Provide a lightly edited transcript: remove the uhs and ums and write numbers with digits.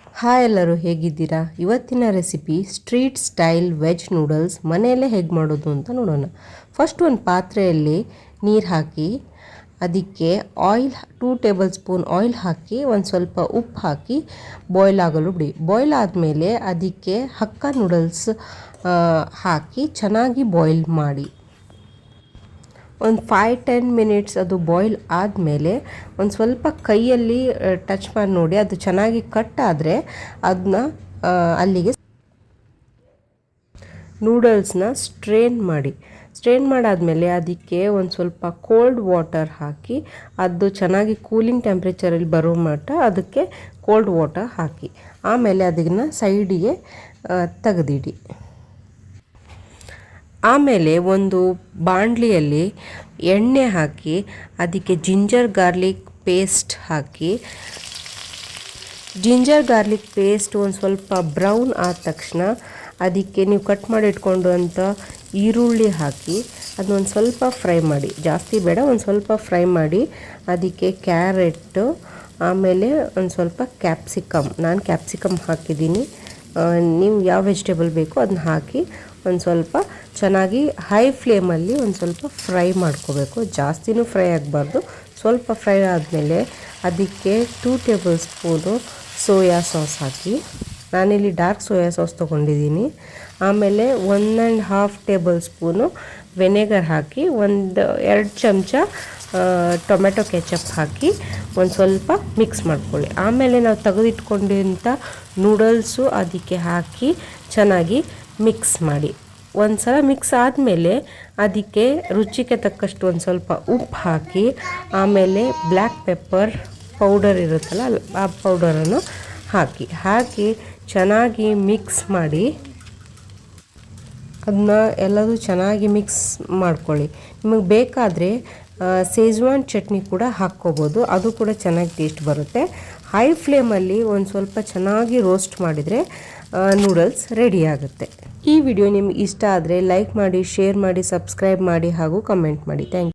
Hi ಎಲ್ಲರೂ ಹೇಗಿದ್ದೀರಾ? ಇವತ್ತಿನ recipe street style veg noodles ಮನೆಯಲ್ಲೇ ಹೇಗೆ ಮಾಡೋದು ಅಂತ ನೋಡೋಣ. ಫಸ್ಟ್ ಒಂದು ಪಾತ್ರೆಯಲ್ಲಿ ನೀರು ಹಾಕಿ ಅದಕ್ಕೆ ಆಯಿಲ್ 2 ಟೇಬಲ್ ಸ್ಪೂನ್ ಆಯಿಲ್ ಹಾಕಿ ಒಂದು ಸ್ವಲ್ಪ ಉಪ್ಪು ಹಾಕಿ ಬಾಯ್ಲ್ ಆಗಲು ಬಿಡಿ. ಬಾಯ್ಲ್ ಆದಮೇಲೆ ಅದಕ್ಕೆ ಹಕ್ಕ ನೂಡಲ್ಸ್ ಹಾಕಿ ಚೆನ್ನಾಗಿ ಬಾಯ್ಲ್ ಮಾಡಿ. ಒಂದು 5-10 ಮಿನಿಟ್ಸ್ ಅದು ಬಾಯ್ಲ್ ಆದಮೇಲೆ ಒಂದು ಸ್ವಲ್ಪ ಕೈಯಲ್ಲಿ ಟಚ್ ಮಾಡಿ ನೋಡಿ, ಅದು ಚೆನ್ನಾಗಿ ಕಟ್ ಆದರೆ ಅದನ್ನ ಅಲ್ಲಿಗೆ ನೂಡಲ್ಸ್ನ ಸ್ಟ್ರೇನ್ ಮಾಡಾದಮೇಲೆ ಅದಕ್ಕೆ ಒಂದು ಸ್ವಲ್ಪ ಕೋಲ್ಡ್ ವಾಟರ್ ಹಾಕಿ ಅದು ಚೆನ್ನಾಗಿ ಕೂಲಿಂಗ್ ಟೆಂಪ್ರೇಚರಲ್ಲಿ ಬರೋ ಮಟ್ಟ ಅದಕ್ಕೆ ಕೋಲ್ಡ್ ವಾಟರ್ ಹಾಕಿ ಆಮೇಲೆ ಅದನ್ನು ಸೈಡಿಗೆ ತೆಗೆದಿಡಿ. ಆಮೇಲೆ ಒಂದು ಬಾಣಲಿಯಲ್ಲಿ ಎಣ್ಣೆ ಹಾಕಿ ಅದಕ್ಕೆ ಜಿಂಜರ್ ಗಾರ್ಲಿಕ್ ಪೇಸ್ಟ್ ಹಾಕಿ, ಜಿಂಜರ್ ಗಾರ್ಲಿಕ್ ಪೇಸ್ಟ್ ಒಂದು ಸ್ವಲ್ಪ ಬ್ರೌನ್ ಆದ ತಕ್ಷಣ ಅದಕ್ಕೆ ನೀವು ಕಟ್ ಮಾಡಿ ಇಟ್ಕೊಂಡಂಥ ಈರುಳ್ಳಿ ಹಾಕಿ ಅದನ್ನೊಂದು ಸ್ವಲ್ಪ ಫ್ರೈ ಮಾಡಿ, ಜಾಸ್ತಿ ಬೇಡ, ಒಂದು ಸ್ವಲ್ಪ ಫ್ರೈ ಮಾಡಿ ಅದಕ್ಕೆ ಕ್ಯಾರೆಟ್ಟು ಆಮೇಲೆ ಒಂದು ಸ್ವಲ್ಪ ಕ್ಯಾಪ್ಸಿಕಮ್, ನಾನು ಕ್ಯಾಪ್ಸಿಕಮ್ ಹಾಕಿದ್ದೀನಿ, ನೀವು ಯಾವ ವೆಜಿಟೇಬಲ್ ಬೇಕೋ ಅದನ್ನ ಹಾಕಿ ಒಂದು ಸ್ವಲ್ಪ ಚೆನ್ನಾಗಿ ಹೈ ಫ್ಲೇಮಲ್ಲಿ ಒಂದು ಸ್ವಲ್ಪ ಫ್ರೈ ಮಾಡ್ಕೋಬೇಕು. ಜಾಸ್ತಿನೂ ಫ್ರೈ ಆಗಬಾರ್ದು, ಸ್ವಲ್ಪ ಫ್ರೈ ಆದಮೇಲೆ ಅದಕ್ಕೆ 2 ಟೇಬಲ್ ಸ್ಪೂನು ಸೋಯಾ ಸಾಸ್ ಹಾಕಿ, ನಾನಿಲ್ಲಿ ಡಾರ್ಕ್ ಸೋಯಾ ಸಾಸ್ ತೊಗೊಂಡಿದ್ದೀನಿ. ಆಮೇಲೆ 1.5 ಟೇಬಲ್ ಸ್ಪೂನು ವೆನೆಗರ್ ಹಾಕಿ, 2 ಚಮಚ ಟೊಮೆಟೊ ಕೆಚಪ್ ಹಾಕಿ ಒಂದು ಸ್ವಲ್ಪ ಮಿಕ್ಸ್ ಮಾಡ್ಕೊಳ್ಳಿ. ಆಮೇಲೆ ನಾವು ತೆಗೆದಿಟ್ಕೊಂಡಿದ್ದಂಥ ನೂಡಲ್ಸು ಅದಕ್ಕೆ ಹಾಕಿ ಚೆನ್ನಾಗಿ ಮಿಕ್ಸ್ ಮಾಡಿ. ಒಂದು ಸಲ ಮಿಕ್ಸ್ ಆದಮೇಲೆ ಅದಕ್ಕೆ ರುಚಿಗೆ ತಕ್ಕಷ್ಟು ಒಂದು ಸ್ವಲ್ಪ ಉಪ್ಪು ಹಾಕಿ ಆಮೇಲೆ ಬ್ಲ್ಯಾಕ್ ಪೆಪ್ಪರ್ ಪೌಡರ್ ಇರುತ್ತಲ್ಲ ಆ ಪೌಡರನ್ನು ಹಾಕಿ ಚೆನ್ನಾಗಿ ಮಿಕ್ಸ್ ಮಾಡಿ ಅದನ್ನ ಎಲ್ಲದೂ ಚೆನ್ನಾಗಿ ಮಿಕ್ಸ್ ಮಾಡ್ಕೊಳ್ಳಿ. ನಿಮಗೆ ಬೇಕಾದರೆ ಸೇಜ್ವಾನ್ ಚಟ್ನಿ ಕೂಡ ಹಾಕ್ಕೋಬೋದು, ಅದು ಕೂಡ ಚೆನ್ನಾಗಿ ಟೇಸ್ಟ್ ಬರುತ್ತೆ. ಹೈ ಫ್ಲೇಮಲ್ಲಿ ಒಂದು ಸ್ವಲ್ಪ ಚೆನ್ನಾಗಿ ರೋಸ್ಟ್ ಮಾಡಿದರೆ ನೂಡಲ್ಸ್ ರೆಡಿ ಆಗುತ್ತೆ. ಈ ವಿಡಿಯೋ ನಿಮ್ಗೆ ಇಷ್ಟ ಆದರೆ ಲೈಕ್ ಮಾಡಿ, ಶೇರ್ ಮಾಡಿ, ಸಬ್ಸ್ಕ್ರೈಬ್ ಮಾಡಿ ಹಾಗೂ ಕಮೆಂಟ್ ಮಾಡಿ. Thank you.